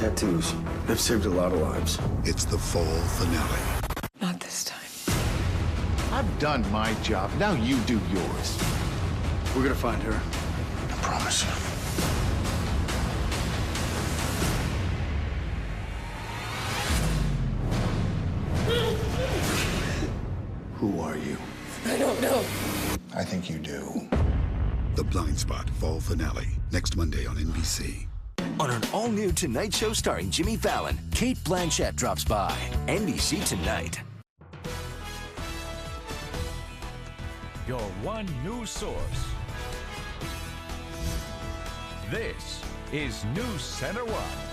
tattoos. They've saved a lot of lives. It's the fall finale. Not this time. I've done my job. Now you do yours. We're gonna find her. I promise you. Who are you? I don't know. I think you do. The Blind Spot fall finale, next Monday on NBC. On an all-new Tonight Show starring Jimmy Fallon, Cate Blanchett drops by. NBC Tonight. Your one news source. This is NewsCenter1.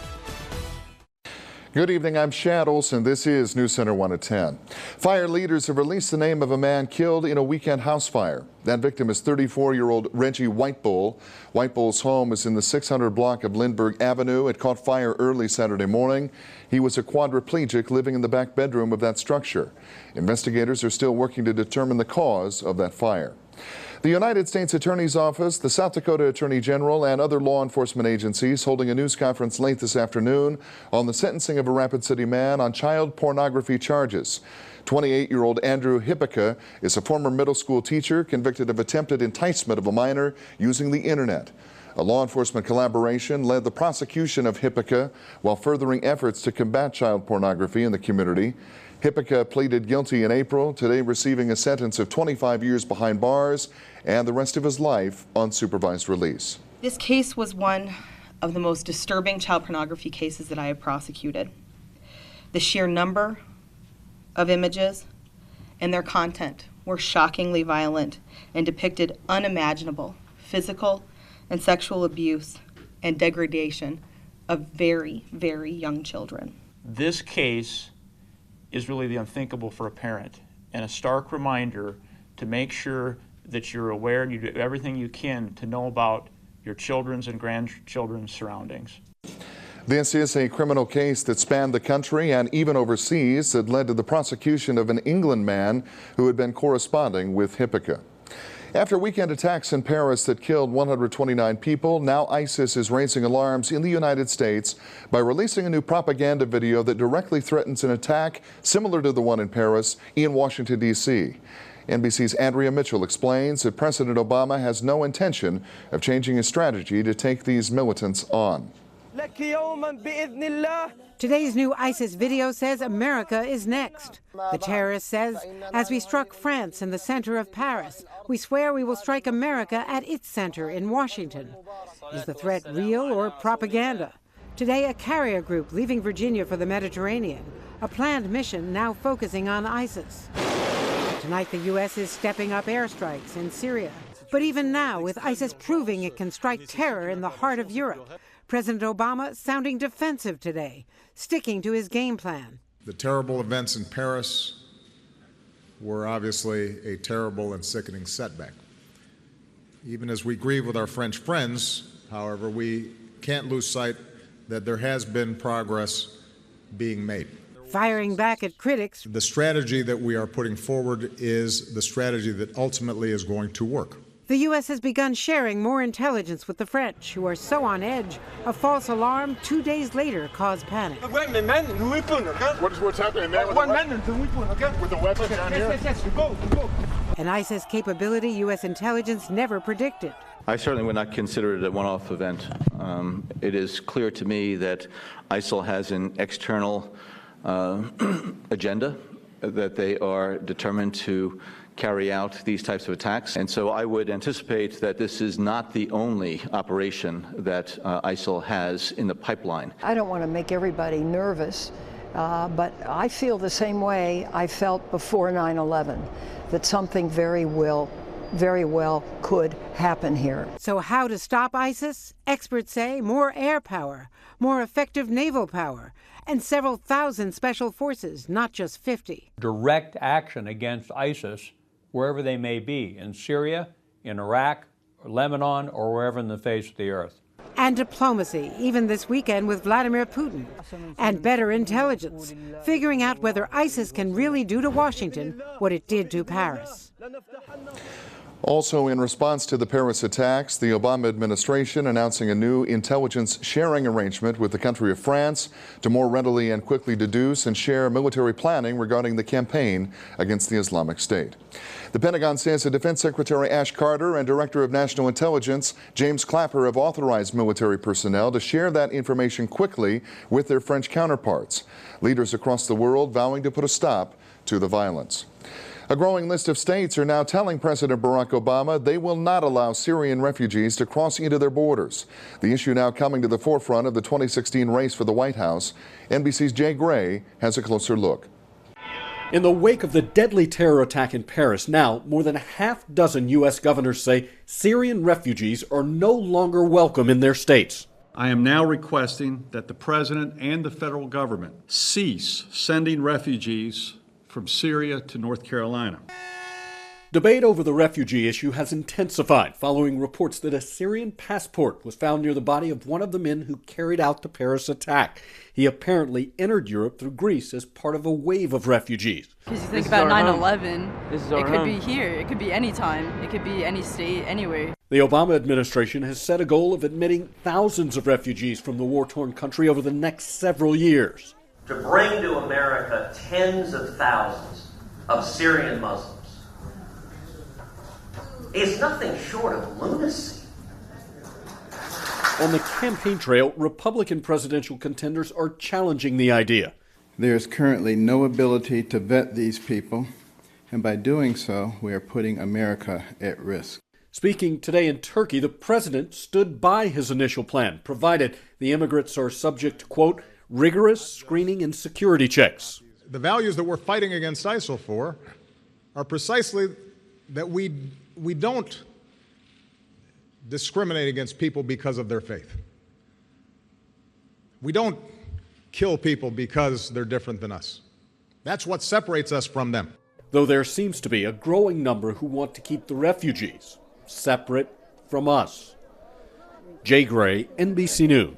Good evening, I'm Shad Olson. This is NewsCenter1 at 10. Fire leaders have released the name of a man killed in a weekend house fire. That victim is 34-year-old Reggie Whitebull. Whitebull's home is in the 600 block of Lindbergh Avenue. It caught fire early Saturday morning. He was a quadriplegic living in the back bedroom of that structure. Investigators are still working to determine the cause of that fire. The United States Attorney's Office, the South Dakota Attorney General, and other law enforcement agencies holding a news conference late this afternoon on the sentencing of a Rapid City man on child pornography charges. 28-year-old Andrew Hippica is a former middle school teacher convicted of attempted enticement of a minor using the internet. A law enforcement collaboration led the prosecution of Hippica while furthering efforts to combat child pornography in the community. Hippica pleaded guilty in April, today receiving a sentence of 25 years behind bars and the rest of his life on supervised release. This case was one of the most disturbing child pornography cases that I have prosecuted. The sheer number of images and their content were shockingly violent and depicted unimaginable physical and sexual abuse and degradation of very, very young children. This case is really the unthinkable for a parent, and a stark reminder to make sure that you're aware and you do everything you can to know about your children's and grandchildren's surroundings. This is a criminal case that spanned the country and even overseas that led to the prosecution of an England man who had been corresponding with Hippica. After weekend attacks in Paris that killed 129 people, now ISIS is raising alarms in the United States by releasing a new propaganda video that directly threatens an attack similar to the one in Paris in Washington, D.C. NBC's Andrea Mitchell explains that President Obama has no intention of changing his strategy to take these militants on. Today's new ISIS video says America is next. The terrorist says, as we struck France in the center of Paris, we swear we will strike America at its center in Washington. Is the threat real or propaganda? Today, a carrier group leaving Virginia for the Mediterranean, a planned mission now focusing on ISIS. Tonight, the U.S. is stepping up airstrikes in Syria. But even now, with ISIS proving it can strike terror in the heart of Europe, President Obama sounding defensive today, sticking to his game plan. The terrible events in Paris were obviously a terrible and sickening setback. Even as we grieve with our French friends, however, we can't lose sight that there has been progress being made. Firing back at critics. The strategy that we are putting forward is the strategy that ultimately is going to work. The U.S. has begun sharing more intelligence with the French, who are so on edge, a false alarm 2 days later caused panic. What's happening there with the weapons down here? An ISIS capability U.S. intelligence never predicted. I certainly would not consider it a one-off event. It is clear to me that ISIL has an external agenda, that they are determined to carry out these types of attacks. And so I would anticipate that this is not the only operation that ISIL has in the pipeline. I don't want to make everybody nervous, but I feel the same way I felt before 9/11, that something very well could happen here. So how to stop ISIS? Experts say more air power, more effective naval power, and several thousand special forces, not just 50. Direct action against ISIS, wherever they may be, in Syria, in Iraq, or Lebanon, or wherever in the face of the earth. And diplomacy, even this weekend with Vladimir Putin. And better intelligence, figuring out whether ISIS can really do to Washington what it did to Paris. Also, in response to the Paris attacks, the Obama administration announcing a new intelligence sharing arrangement with the country of France to more readily and quickly deduce and share military planning regarding the campaign against the Islamic State. The Pentagon says that Defense Secretary Ash Carter and Director of National Intelligence James Clapper have authorized military personnel to share that information quickly with their French counterparts. Leaders across the world vowing to put a stop to the violence. A growing list of states are now telling President Barack Obama they will not allow Syrian refugees to cross into their borders. The issue now coming to the forefront of the 2016 race for the White House. NBC's Jay Gray has a closer look. In the wake of the deadly terror attack in Paris, now more than a half dozen U.S. governors say Syrian refugees are no longer welcome in their states. I am now requesting that the President and the federal government cease sending refugees from Syria to North Carolina. Debate over the refugee issue has intensified following reports that a Syrian passport was found near the body of one of the men who carried out the Paris attack. He apparently entered Europe through Greece as part of a wave of refugees. Because you think about 9/11, it could be here, it could be any time, it could be any state, anywhere. The Obama administration has set a goal of admitting thousands of refugees from the war-torn country over the next several years. To bring to America tens of thousands of Syrian Muslims is nothing short of lunacy. On the campaign trail, Republican presidential contenders are challenging the idea. There is currently no ability to vet these people, and by doing so, we are putting America at risk. Speaking today in Turkey, the president stood by his initial plan, provided the immigrants are subject to, quote, rigorous screening and security checks. The values that we're fighting against ISIL for are precisely that we don't discriminate against people because of their faith. We don't kill people because they're different than us. That's what separates us from them. Though there seems to be a growing number who want to keep the refugees separate from us. Jay Gray, NBC News.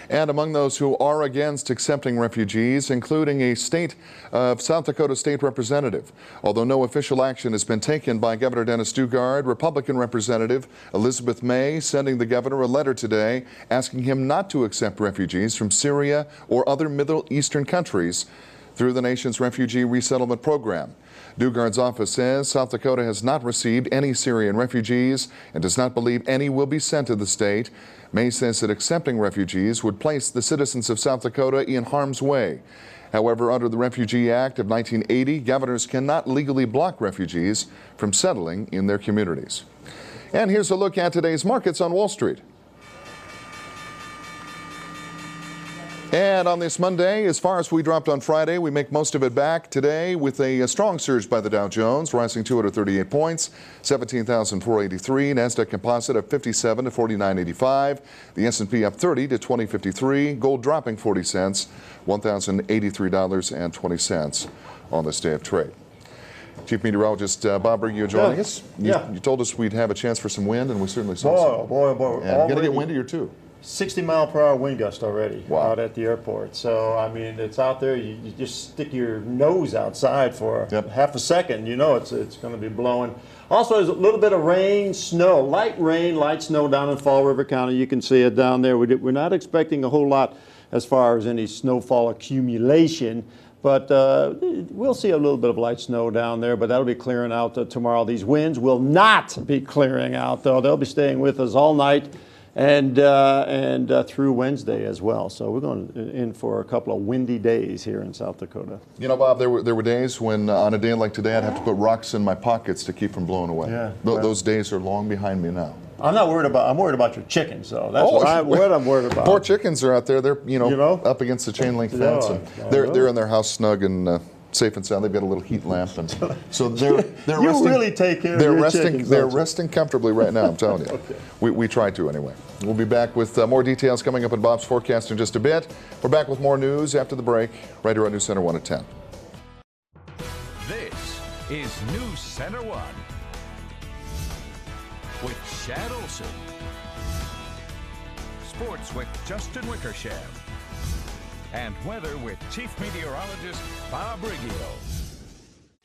And among those who are against accepting refugees, including a South Dakota state representative. Although no official action has been taken by Governor Dennis Dugard, Republican Representative Elizabeth May sending the governor a letter today asking him not to accept refugees from Syria or other Middle Eastern countries through the nation's refugee resettlement program. Dugard's office says South Dakota has not received any Syrian refugees and does not believe any will be sent to the state. May says that accepting refugees would place the citizens of South Dakota in harm's way. However, under the Refugee Act of 1980, governors cannot legally block refugees from settling in their communities. And here's a look at today's markets on Wall Street. And on this Monday, as far as we dropped on Friday, we make most of it back today with a strong surge by the Dow Jones, rising 238 points, 17,483. NASDAQ Composite up 57 to 49.85. The S&P up 30 to 20.53. Gold dropping 40 cents, $1,083.20 on this day of trade. Chief Meteorologist Bob Bergio joining us. You told us we'd have a chance for some wind, and we certainly saw some. Boy. And going to get windier, too. 60-mile-per-hour wind gust already out at the airport. So, I mean, it's out there. You just stick your nose outside for half a second. You know it's going to be blowing. Also, there's a little bit of rain, snow, light snow down in Fall River County. You can see it down there. We're not expecting a whole lot as far as any snowfall accumulation. But we'll see a little bit of light snow down there, but that'll be clearing out tomorrow. These winds will not be clearing out, though. They'll be staying with us all night and through Wednesday as well. So we're going in for a couple of windy days here in South Dakota. You know, Bob, there were days when on a day like today I'd have to put rocks in my pockets to keep from blowing away. Yeah, those days are long behind me now. I'm worried about your chickens, though. That's what I'm worried about. Poor chickens are out there. They're up against the chain link fence, and they're in their house snug and safe and sound. They've got a little heat lamp, and so they're you resting. Really take care of your chickens. They're resting comfortably right now. I'm telling you. Okay. We try to anyway. We'll be back with more details coming up in Bob's forecast in just a bit. We're back with more news after the break, right here on NewsCenter1 at 10. This is NewsCenter1 with Shad Olson. Sports with Justin Wickersham. And weather with Chief Meteorologist Bob Riggio.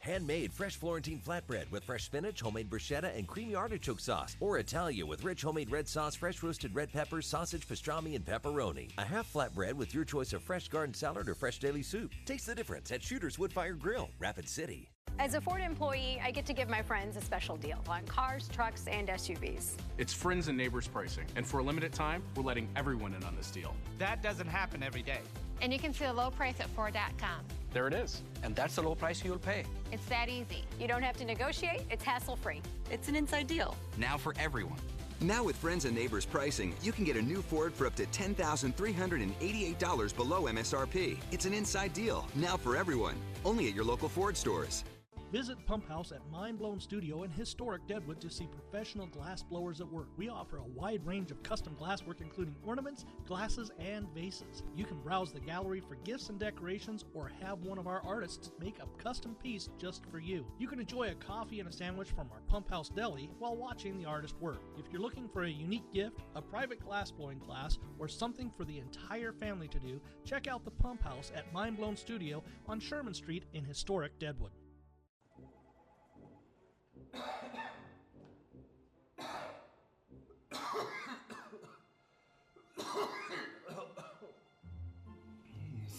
Handmade fresh Florentine flatbread with fresh spinach, homemade bruschetta, and creamy artichoke sauce. Or Italia with rich homemade red sauce, fresh roasted red peppers, sausage, pastrami, and pepperoni. A half flatbread with your choice of fresh garden salad or fresh daily soup. Taste the difference at Shooter's Woodfire Grill, Rapid City. As a Ford employee, I get to give my friends a special deal on cars, trucks, and SUVs. It's friends and neighbors pricing, and for a limited time, we're letting everyone in on this deal. That doesn't happen every day. And you can see the low price at Ford.com. There it is. And that's the low price you'll pay. It's that easy. You don't have to negotiate, it's hassle-free. It's an inside deal. Now for everyone. Now with friends and neighbors pricing, you can get a new Ford for up to $10,388 below MSRP. It's an inside deal, now for everyone. Only at your local Ford stores. Visit Pump House at Mind Blown Studio in historic Deadwood to see professional glass blowers at work. We offer a wide range of custom glasswork including ornaments, glasses, and vases. You can browse the gallery for gifts and decorations or have one of our artists make a custom piece just for you. You can enjoy a coffee and a sandwich from our Pump House Deli while watching the artist work. If you're looking for a unique gift, a private glass blowing class, or something for the entire family to do, check out the Pump House at Mind Blown Studio on Sherman Street in historic Deadwood.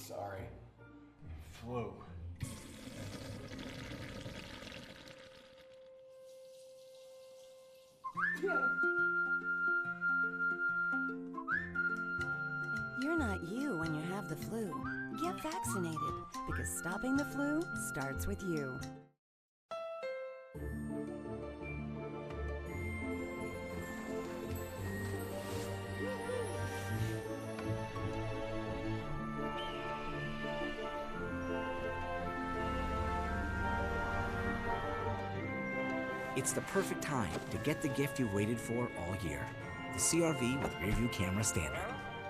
Sorry. Flu. You're not you when you have the flu. Get vaccinated, because stopping the flu starts with you. It's the perfect time to get the gift you've waited for all year. The CR-V with rear-view camera standard.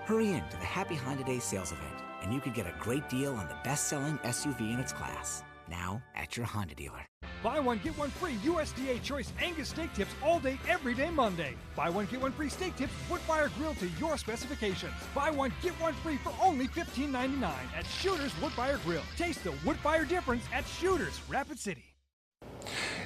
Hurry in to the Happy Honda Day sales event, and you could get a great deal on the best-selling SUV in its class. Now at your Honda dealer. Buy one, get one free USDA Choice Angus steak tips all day, every day Monday. Buy one, get one free steak tips, Woodfire Grill to your specifications. Buy one, get one free for only $15.99 at Shooter's Woodfire Grill. Taste the Woodfire difference at Shooter's, Rapid City.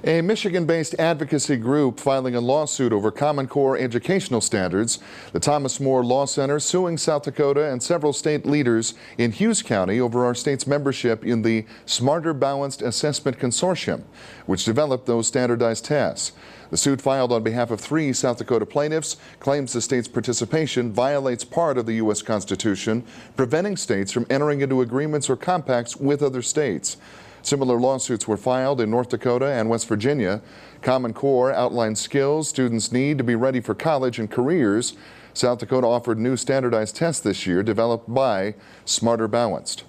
A Michigan-based advocacy group filing a lawsuit over Common Core educational standards. The Thomas More Law Center suing South Dakota and several state leaders in Hughes County over our state's membership in the Smarter Balanced Assessment Consortium, which developed those standardized tests. The suit, filed on behalf of 3 South Dakota plaintiffs, claims the state's participation violates part of the U.S. Constitution, preventing states from entering into agreements or compacts with other states. Similar lawsuits were filed in North Dakota and West Virginia. Common Core outlines skills students need to be ready for college and careers. South Dakota offered new standardized tests this year developed by Smarter Balanced.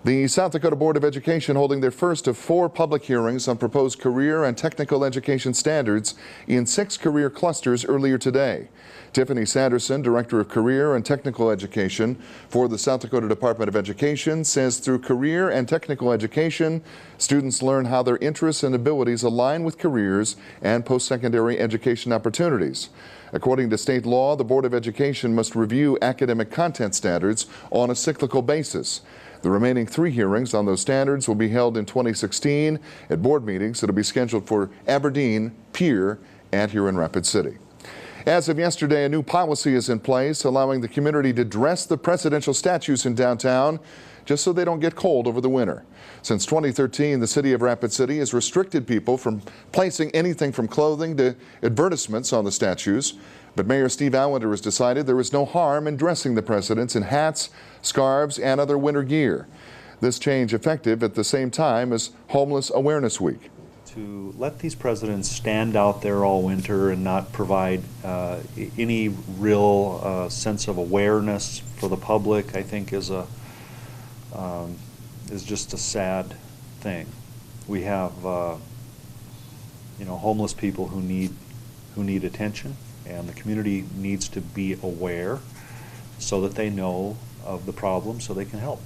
The South Dakota Board of Education holding their first of 4 public hearings on proposed career and technical education standards in 6 career clusters earlier today. Tiffany Sanderson, Director of Career and Technical Education for the South Dakota Department of Education, says through career and technical education, students learn how their interests and abilities align with careers and post-secondary education opportunities. According to state law, the Board of Education must review academic content standards on a cyclical basis. The remaining 3 hearings on those standards will be held in 2016 at board meetings that will be scheduled for Aberdeen, Pierre, and here in Rapid City. As of yesterday, a new policy is in place allowing the community to dress the presidential statues in downtown just so they don't get cold over the winter. Since 2013, the city of Rapid City has restricted people from placing anything from clothing to advertisements on the statues. But Mayor Steve Allender has decided there is no harm in dressing the presidents in hats, scarves, and other winter gear. This change effective at the same time as Homeless Awareness Week. To let these presidents stand out there all winter and not provide any real sense of awareness for the public, I think is just a sad thing. We have homeless people who need attention, and the community needs to be aware so that they know of the problem so they can help.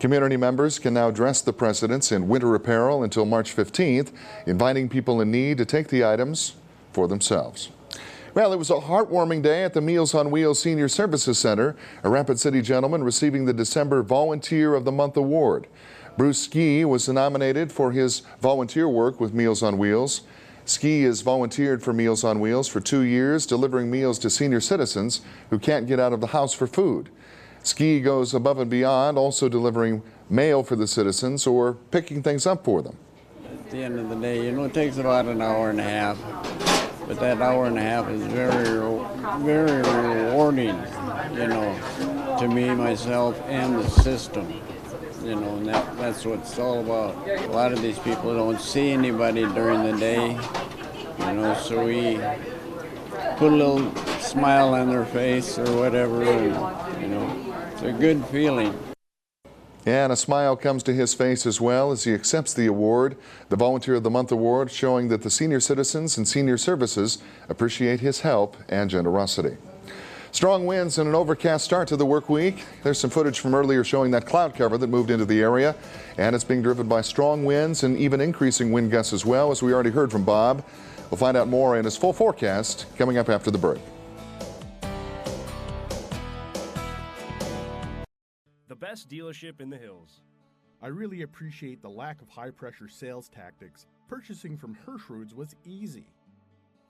Community members can now dress the presidents in winter apparel until March 15th, inviting people in need to take the items for themselves. Well, it was a heartwarming day at the Meals on Wheels Senior Services Center, a Rapid City gentleman receiving the December Volunteer of the Month award. Bruce Ski was nominated for his volunteer work with Meals on Wheels. Ski has volunteered for Meals on Wheels for 2 years, delivering meals to senior citizens who can't get out of the house for food. Ski goes above and beyond, also delivering mail for the citizens or picking things up for them. At the end of the day, it takes about an hour and a half, but that hour and a half is very rewarding, to me, myself, and the system. And that's what it's all about. A lot of these people don't see anybody during the day, so we put a little smile on their face or whatever, and, it's a good feeling. And a smile comes to his face as well as he accepts the award, the Volunteer of the Month award, showing that the senior citizens and senior services appreciate his help and generosity. Strong winds and an overcast start to the work week. There's some footage from earlier showing that cloud cover that moved into the area, and it's being driven by strong winds and even increasing wind gusts as well, as we already heard from Bob. We'll find out more in his full forecast coming up after the break. The best dealership in the hills. I really appreciate the lack of high-pressure sales tactics. Purchasing from Hirschroods was easy.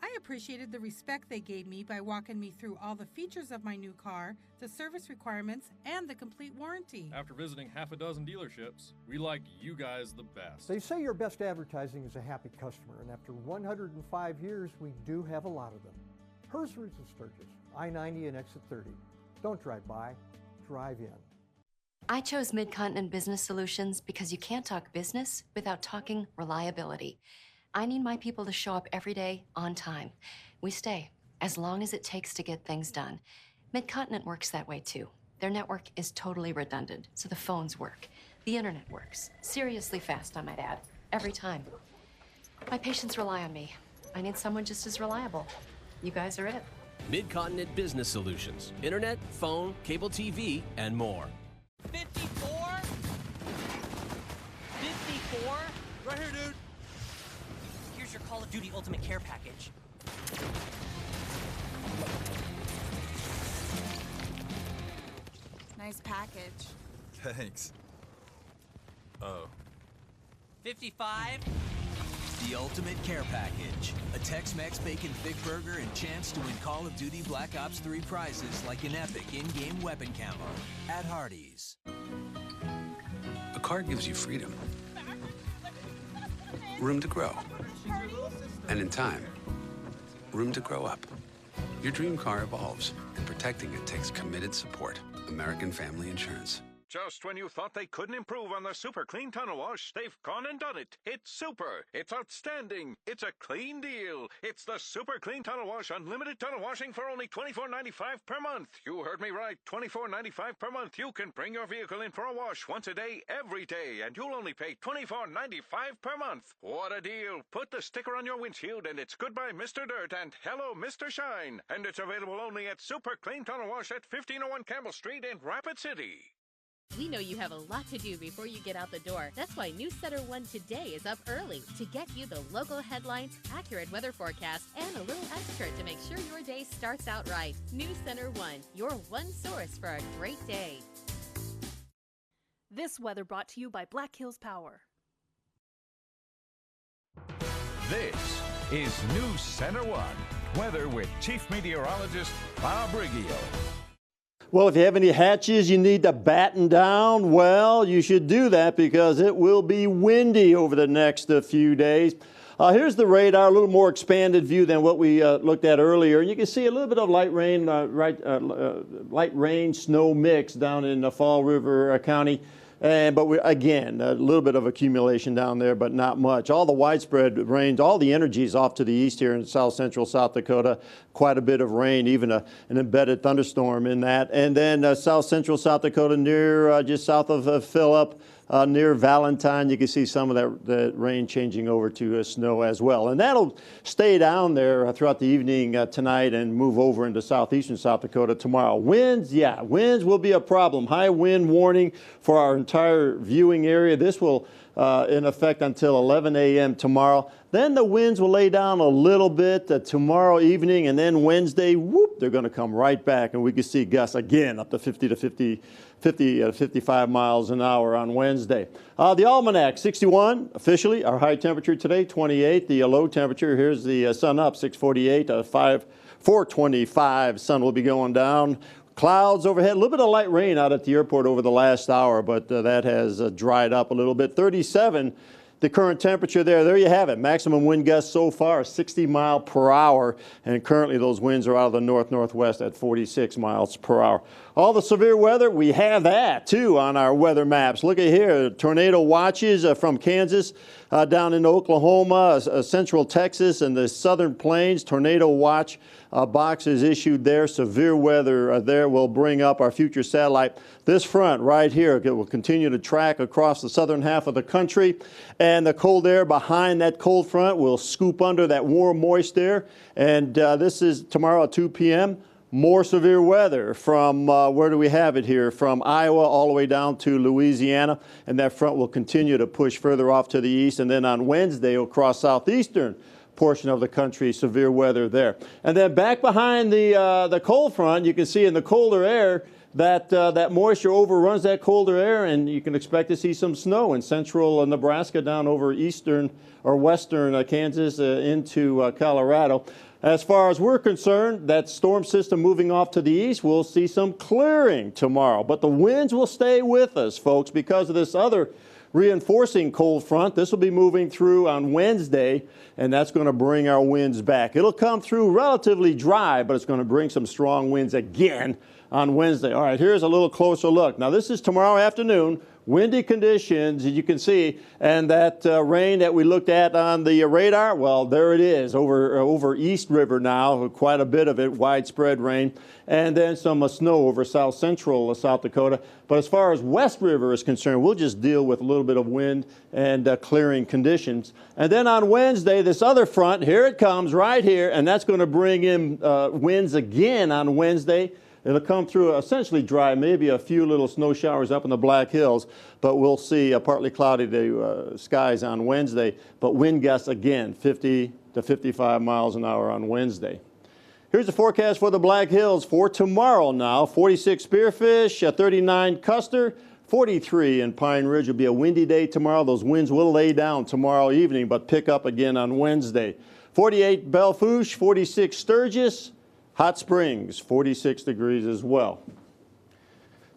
I appreciated the respect they gave me by walking me through all the features of my new car, the service requirements, and the complete warranty. After visiting half a dozen dealerships, we like you guys the best. They say your best advertising is a happy customer, and after 105 years, we do have a lot of them. Hirschroods and Sturgis, I-90 and exit 30. Don't drive by, drive in. I chose Mid-Continent Business Solutions because you can't talk business without talking reliability. I need my people to show up every day on time. We stay as long as it takes to get things done. Mid-Continent works that way too. Their network is totally redundant, so the phones work. The internet works. Seriously fast, I might add. Every time. My patients rely on me. I need someone just as reliable. You guys are it. Mid-Continent Business Solutions. Internet, phone, cable TV, and more. 54? 54? Right here, dude. Here's your Call of Duty Ultimate Care Package. Nice package. Thanks. Oh. 55? The Ultimate Care Package. A Tex-Mex Bacon Thick Burger and chance to win Call of Duty Black Ops 3 prizes like an epic in-game weapon camo at Hardee's. A car gives you freedom. Room to grow. And in time, room to grow up. Your dream car evolves, and protecting it takes committed support. American Family Insurance. Just when you thought they couldn't improve on the Super Clean Tunnel Wash, they've gone and done it. It's super. It's outstanding. It's a clean deal. It's the Super Clean Tunnel Wash, unlimited tunnel washing for only $24.95 per month. You heard me right, $24.95 per month. You can bring your vehicle in for a wash once a day, every day, and you'll only pay $24.95 per month. What a deal. Put the sticker on your windshield, and it's goodbye, Mr. Dirt, and hello, Mr. Shine. And it's available only at Super Clean Tunnel Wash at 1501 Campbell Street in Rapid City. We know you have a lot to do before you get out the door. That's why NewsCenter1 Today is up early to get you the local headlines, accurate weather forecast, and a little extra to make sure your day starts out right. NewsCenter1, your one source for a great day. This weather brought to you by Black Hills Power. This is NewsCenter1 Weather with Chief Meteorologist Bob Riggio. Well, if you have any hatches you need to batten down, well, you should do that because it will be windy over the next few days. Here's the radar, a little more expanded view than what we looked at earlier. And you can see a little bit of light rain, snow mix down in Fall River County. But again, a little bit of accumulation down there, but not much. All the widespread rains, all the energy is off to the east here in south central South Dakota. Quite a bit of rain, even an embedded thunderstorm in that. And then south central South Dakota near just south of Phillip, near Valentine, you can see some of that rain changing over to snow as well. And that'll stay down there throughout the evening tonight and move over into southeastern South Dakota tomorrow. Winds, winds will be a problem. High wind warning for our entire viewing area. This will in effect until 11 a.m. tomorrow. Then the winds will lay down a little bit tomorrow evening, and then Wednesday, whoop, they're going to come right back, and we can see gusts again up to 50 to 55 miles an hour on Wednesday. The almanac, 61 officially. Our high temperature today, 28. The low temperature, here's the sun up, 648, 425. Sun will be going down. Clouds overhead, a little bit of light rain out at the airport over the last hour, but that has dried up a little bit. 37, the current temperature there. There you have it. Maximum wind gusts so far, 60 miles per hour, and currently those winds are out of the north-northwest at 46 miles per hour. All the severe weather, we have that too on our weather maps. Look at here, tornado watches from Kansas down into Oklahoma, central Texas, and the southern plains. Tornado watch box is issued there. Severe weather there will bring up our future satellite. This front right here will continue to track across the southern half of the country, and the cold air behind that cold front will scoop under that warm, moist air. And this is tomorrow at 2 p.m. More severe weather from, where do we have it here? From Iowa all the way down to Louisiana, and that front will continue to push further off to the east, and then on Wednesday it'll cross southeastern portion of the country, severe weather there. And then back behind the cold front, you can see in the colder air that moisture overruns that colder air, and you can expect to see some snow in central Nebraska down over eastern or western Kansas into Colorado. As far as we're concerned, that storm system moving off to the east, we'll see some clearing tomorrow. But the winds will stay with us, folks, because of this other reinforcing cold front. This will be moving through on Wednesday, and that's going to bring our winds back. It'll come through relatively dry, but it's going to bring some strong winds again on Wednesday. All right, here's a little closer look. Now, this is tomorrow afternoon. Windy conditions, as you can see, and that rain that we looked at on the radar, well, there it is over East River now, quite a bit of it, widespread rain, and then some snow over south central South Dakota. But as far as West River is concerned, we'll just deal with a little bit of wind and clearing conditions. And then on Wednesday, this other front, here it comes right here, and that's going to bring in winds again on Wednesday. It'll come through essentially dry, maybe a few little snow showers up in the Black Hills, but we'll see partly cloudy skies on Wednesday. But wind gusts again, 50 to 55 miles an hour on Wednesday. Here's the forecast for the Black Hills for tomorrow now. 46 Spearfish, 39 Custer, 43 in Pine Ridge. Will be a windy day tomorrow. Those winds will lay down tomorrow evening, but pick up again on Wednesday. 48 Belle Fourche, 46 Sturgis, Hot Springs, 46 degrees as well.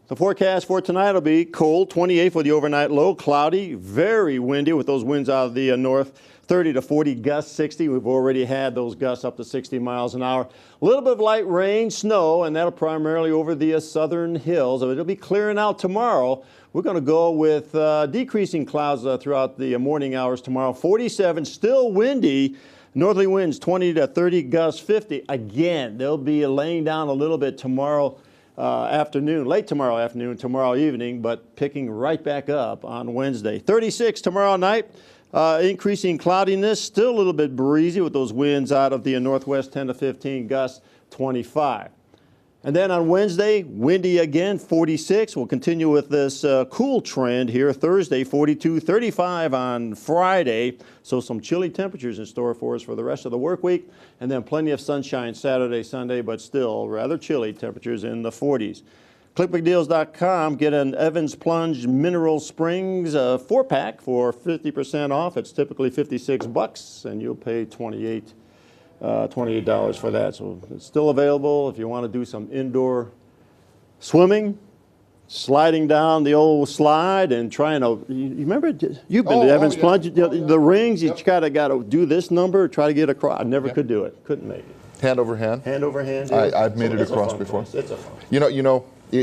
The forecast for tonight will be cold, 28 for the overnight low, cloudy, very windy with those winds out of the north, 30 to 40 gusts, 60. We've already had those gusts up to 60 miles an hour. A little bit of light rain, snow, and that'll primarily over the southern hills. It'll be clearing out tomorrow. We're going to go with decreasing clouds throughout the morning hours tomorrow. 47, still windy. Northerly winds 20 to 30, gusts 50. Again, they'll be laying down a little bit tomorrow afternoon, late tomorrow afternoon, tomorrow evening, but picking right back up on Wednesday. 36 tomorrow night, increasing cloudiness, still a little bit breezy with those winds out of the northwest, 10 to 15, gusts 25. And then on Wednesday, windy again, 46. We'll continue with this cool trend here. Thursday, 42, 35 on Friday. So some chilly temperatures in store for us for the rest of the work week. And then plenty of sunshine Saturday, Sunday, but still rather chilly temperatures in the 40s. ClickBigDeals.com. Get an Evans Plunge Mineral Springs 4-pack for 50% off. It's typically $56, and you'll pay $28 for that. So it's still available if you want to do some indoor swimming, sliding down the old slide and trying to, you remember, you've been to Evans Plunge, the rings, you got to do this number, try to get across. I never could do it, couldn't make it. Hand over hand? Hand over hand. I've made it across before. It's a fun.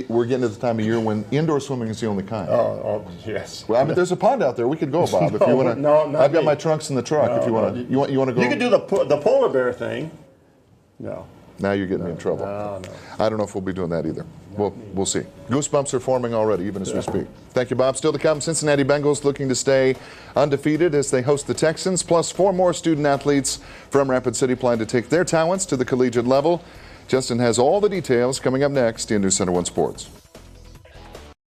We're getting to the time of year when indoor swimming is the only kind. Oh yes. Well, I mean, there's a pond out there. We could go, Bob, if you want to. No, I've got my trunks in the truck. If you want to, you want to go. You could do the polar bear thing. No. Now you're getting me in trouble. No. I don't know if we'll be doing that either. We'll see. Goosebumps are forming already, even as we speak. Thank you, Bob. Still to come, Cincinnati Bengals looking to stay undefeated as they host the Texans, plus 4 more student athletes from Rapid City plan to take their talents to the collegiate level. Justin has all the details coming up next in NewsCenter1 Sports.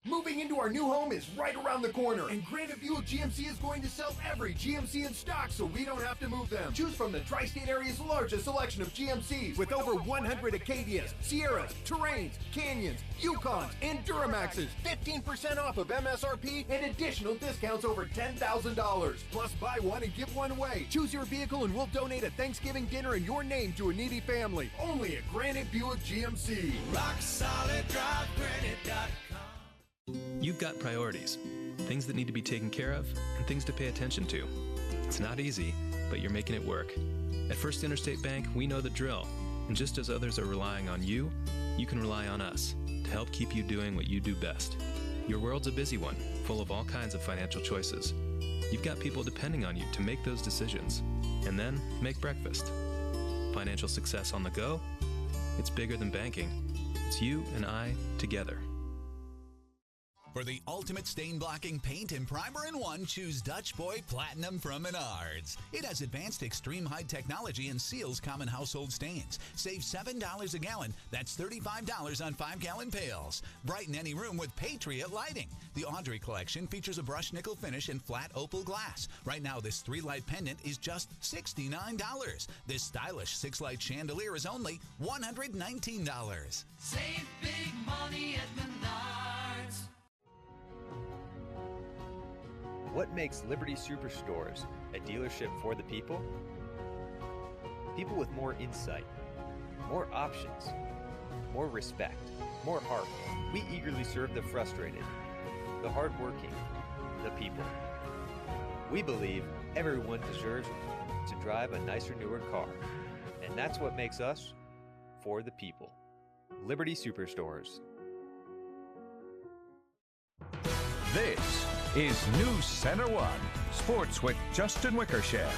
Moving into our new home is right around the corner, and Granite Buick GMC is going to sell every GMC in stock so we don't have to move them. Choose from the tri-state area's largest selection of GMCs with over 100 Acadias, Sierras, Terrains, Canyons, Yukons, and Duramaxes. 15% off of MSRP and additional discounts over $10,000. Plus, buy one and give one away. Choose your vehicle and we'll donate a Thanksgiving dinner in your name to a needy family. Only at Granite Buick GMC. Rock solid, drive granite.com. You've got priorities, things that need to be taken care of, and things to pay attention to. It's not easy, but you're making it work. At First Interstate Bank, we know the drill, and just as others are relying on you, you can rely on us to help keep you doing what you do best. Your world's a busy one, full of all kinds of financial choices. You've got people depending on you to make those decisions, and then make breakfast. Financial success on the go? It's bigger than banking. It's you and I together. For the ultimate stain-blocking paint and primer in one, choose Dutch Boy Platinum from Menards. It has advanced extreme high technology and seals common household stains. Save $7 a gallon. That's $35 on 5-gallon pails. Brighten any room with Patriot lighting. The Audrey collection features a brushed nickel finish and flat opal glass. Right now, this 3-light pendant is just $69. This stylish 6-light chandelier is only $119. Save big money at Menards. What makes Liberty Superstores a dealership for the people? People with more insight, more options, more respect, more heart. We eagerly serve the frustrated, the hardworking, the people. We believe everyone deserves to drive a nicer, newer car, and that's what makes us for the people. Liberty Superstores. This is NewsCenter1 Sports with Justin Wickersham.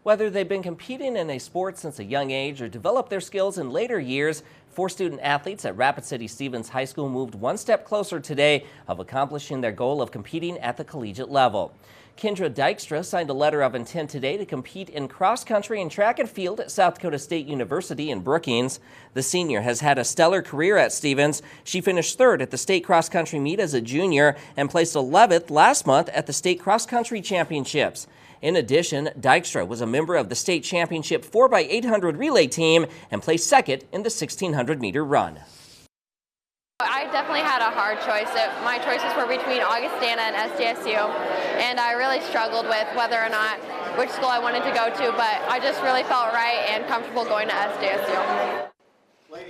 Whether they've been competing in a sport since a young age or developed their skills in later years, 4 student athletes at Rapid City Stevens High School moved one step closer today of accomplishing their goal of competing at the collegiate level. Kendra Dykstra signed a letter of intent today to compete in cross country and track and field at South Dakota State University in Brookings. The senior has had a stellar career at Stevens. She finished 3rd at the state cross country meet as a junior and placed 11th last month at the state cross country championships. In addition, Dykstra was a member of the state championship 4x800 relay team and placed 2nd in the 1600-meter run. I definitely had a hard choice. My choices were between Augustana and SDSU, and I really struggled with whether or not which school I wanted to go to, but I just really felt right and comfortable going to SDSU.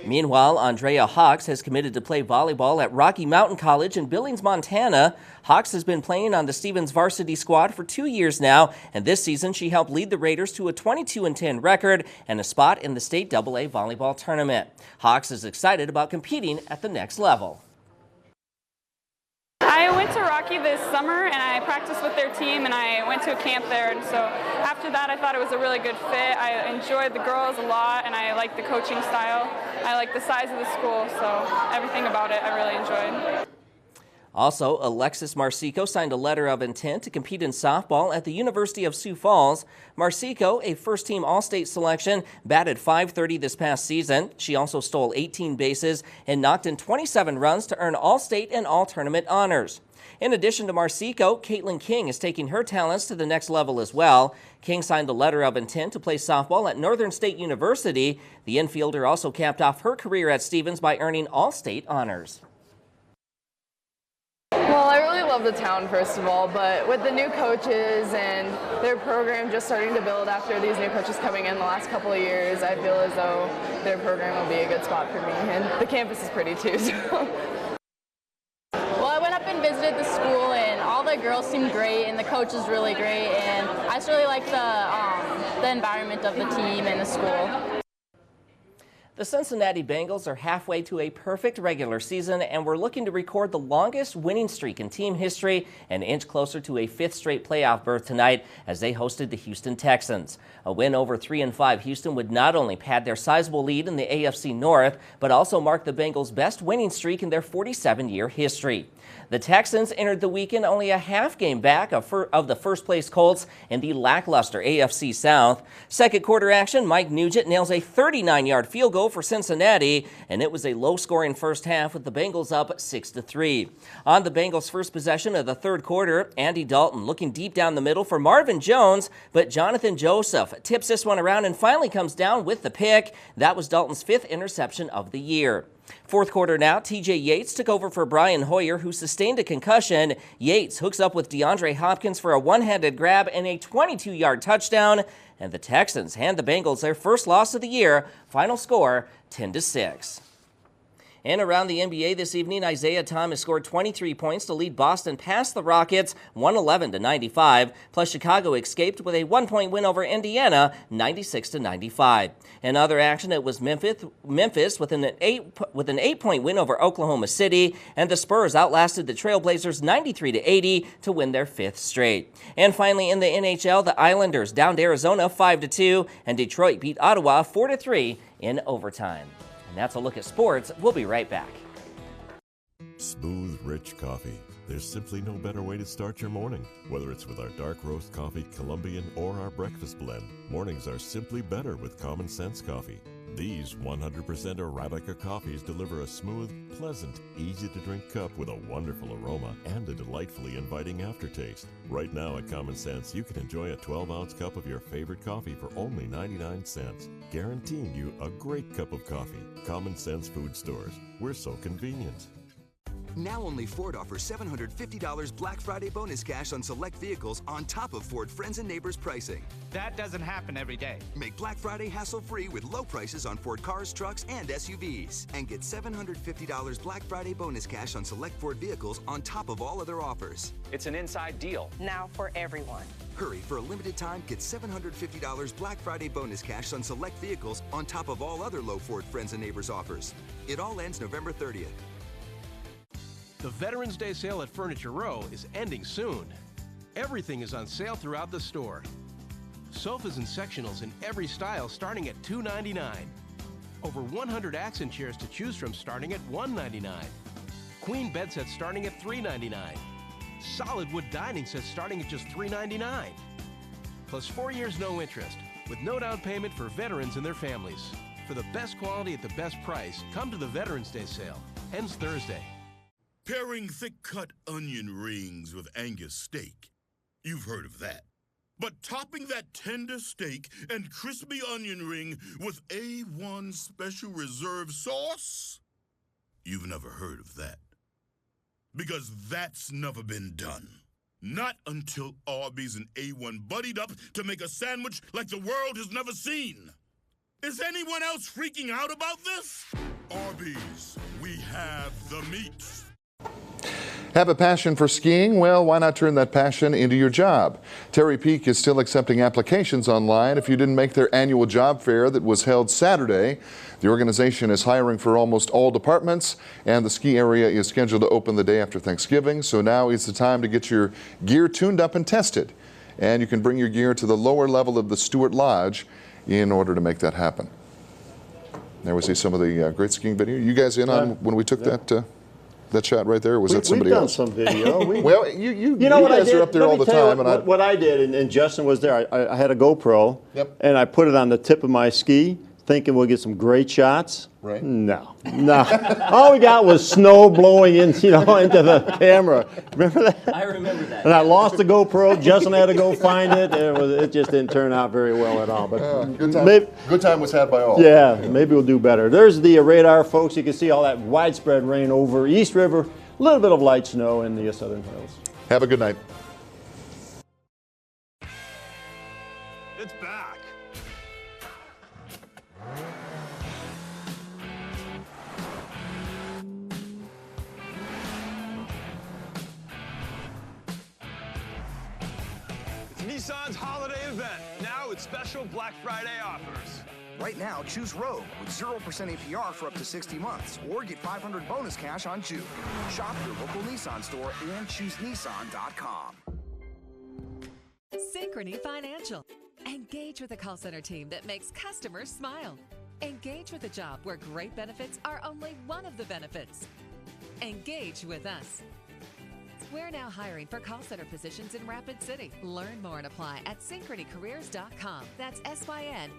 Meanwhile, Andrea Hawks has committed to play volleyball at Rocky Mountain College in Billings, Montana. Hawks has been playing on the Stevens varsity squad for 2 years now, and this season she helped lead the Raiders to a 22-10 record and a spot in the state AA volleyball tournament. Hawks is excited about competing at the next level. I went to Rocky this summer and I practiced with their team and I went to a camp there, and so after that I thought it was a really good fit. I enjoyed the girls a lot and I liked the coaching style. I liked the size of the school, so everything about it I really enjoyed. Also, Alexis Marsico signed a letter of intent to compete in softball at the University of Sioux Falls. Marsico, a first-team All-State selection, batted .530 this past season. She also stole 18 bases and knocked in 27 runs to earn All-State and All-Tournament honors. In addition to Marsico, Caitlin King is taking her talents to the next level as well. King signed a letter of intent to play softball at Northern State University. The infielder also capped off her career at Stevens by earning All-State honors. Well, I really love the town, first of all, but with the new coaches and their program just starting to build after these new coaches coming in the last couple of years, I feel as though their program will be a good spot for me, and the campus is pretty too. So. Well, I went up and visited the school, and all the girls seemed great, and the coach is really great, and I just really like the environment of the team and the school. The Cincinnati Bengals are halfway to a perfect regular season, and we're looking to record the longest winning streak in team history and inch closer to a 5th straight playoff berth tonight as they hosted the Houston Texans. A win over 3-5 Houston would not only pad their sizable lead in the AFC North, but also mark the Bengals' best winning streak in their 47-year history. The Texans entered the weekend only a half game back of the first-place Colts in the lackluster AFC South. Second quarter action, Mike Nugent nails a 39-yard field goal go for Cincinnati, and it was a low-scoring first half with the Bengals up 6-3. On the Bengals' first possession of the third quarter, Andy Dalton looking deep down the middle for Marvin Jones, but Jonathan Joseph tips this one around and finally comes down with the pick. That was Dalton's 5th interception of the year. Fourth quarter now, TJ Yates took over for Brian Hoyer, who sustained a concussion. Yates hooks up with DeAndre Hopkins for a one-handed grab and a 22-yard touchdown, and the Texans hand the Bengals their first loss of the year. Final score, 10-6. And around the NBA this evening, Isaiah Thomas scored 23 points to lead Boston past the Rockets 111-95. Plus, Chicago escaped with a 1-point win over Indiana 96-95. In other action, it was Memphis with an 8-point win over Oklahoma City, and the Spurs outlasted the Trailblazers 93-80 to win their 5th straight. And finally, in the NHL, the Islanders downed Arizona 5-2, and Detroit beat Ottawa 4-3 in overtime. And that's a look at sports. We'll be right back. Smooth, rich coffee. There's simply no better way to start your morning. Whether it's with our dark roast coffee, Colombian, or our breakfast blend, mornings are simply better with Common Sense coffee. These 100% Arabica coffees deliver a smooth, pleasant, easy-to-drink cup with a wonderful aroma and a delightfully inviting aftertaste. Right now at Common Sense, you can enjoy a 12-ounce cup of your favorite coffee for only 99 cents, guaranteeing you a great cup of coffee. Common Sense Food Stores. We're so convenient. Now only Ford offers $750 Black Friday bonus cash on select vehicles on top of Ford Friends and Neighbors pricing. That doesn't happen every day. Make Black Friday hassle-free with low prices on Ford cars, trucks, and SUVs. And get $750 Black Friday bonus cash on select Ford vehicles on top of all other offers. It's an inside deal. Now for everyone. Hurry, for a limited time, get $750 Black Friday bonus cash on select vehicles on top of all other low Ford Friends and Neighbors offers. It all ends November 30th. The Veterans Day sale at Furniture Row is ending soon. Everything is on sale throughout the store. Sofas and sectionals in every style starting at $299. Over 100 accent chairs to choose from starting at $199. Queen bed sets starting at $399. Solid wood dining sets starting at just $399. Plus 4 years no interest with no down payment for veterans and their families. For the best quality at the best price, come to the Veterans Day sale. Ends Thursday. Pairing thick-cut onion rings with Angus steak. You've heard of that. But topping that tender steak and crispy onion ring with A1 Special Reserve sauce? You've never heard of that. Because that's never been done. Not until Arby's and A1 buddied up to make a sandwich like the world has never seen. Is anyone else freaking out about this? Arby's, we have the meats. Have a passion for skiing? Well, why not turn that passion into your job? Terry Peak is still accepting applications online if you didn't make their annual job fair that was held Saturday. The organization is hiring for almost all departments, and the ski area is scheduled to open the day after Thanksgiving, so now is the time to get your gear tuned up and tested. And you can bring your gear to the lower level of the Stewart Lodge in order to make that happen. There we see some of the great skiing video. You guys in on when we took that shot right there? Or was that somebody else? We've done some video. Well, you know what guys are up there all the time. What I did, and Justin was there, I had a GoPro, and I put it on the tip of my ski, thinking we'll get some great shots. Right. No. All we got was snow blowing into the camera. Remember that? I remember that. And I lost the GoPro. Justin had to go find it. It just didn't turn out very well at all. But good time was had by all. Yeah, maybe we'll do better. There's the radar, folks. You can see all that widespread rain over East River. A little bit of light snow in the southern hills. Have a good night. It's back. Nissan's holiday event, now with special Black Friday offers. Right now, choose Rogue with 0% APR for up to 60 months, or get $500 bonus cash on Juke. Shop your local Nissan store and choose Nissan.com. Synchrony Financial. Engage with a call center team that makes customers smile. Engage with a job where great benefits are only one of the benefits. Engage with us. We're now hiring for call center positions in Rapid City. Learn more and apply at synchronycareers.com. That's SYNCHRONY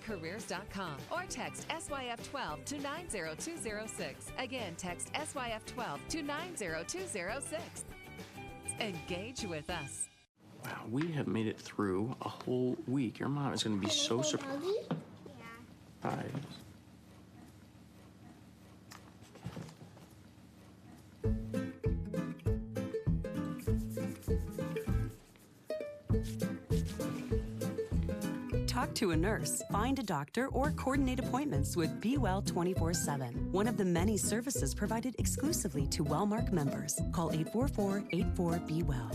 careers.com. Or text SYF12 to 90206. Again, text SYF12 to 90206. Engage with us. Wow, we have made it through a whole week. Your mom is going to be so surprised. Talk to a nurse, find a doctor, or coordinate appointments with Be Well 24/7, one of the many services provided exclusively to Wellmark members. Call 844-84-BE-WELL.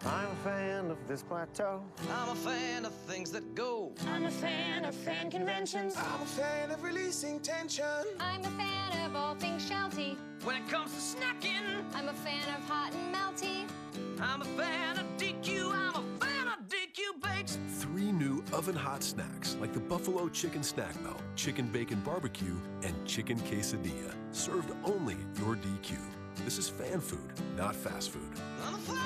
I'm a fan of this plateau. I'm a fan of things that go. I'm a fan of fan conventions. I'm a fan of releasing tension. I'm a fan of all things shelty. When it comes to snacking, I'm a fan of hot and melty. I'm a fan of DQ. I'm a fan of DQ Bakes. 3 new oven-hot snacks like the Buffalo Chicken Snack Melt, Chicken Bacon Barbecue, and Chicken Quesadilla. Served only at your DQ. This is fan food, not fast food. I'm a fan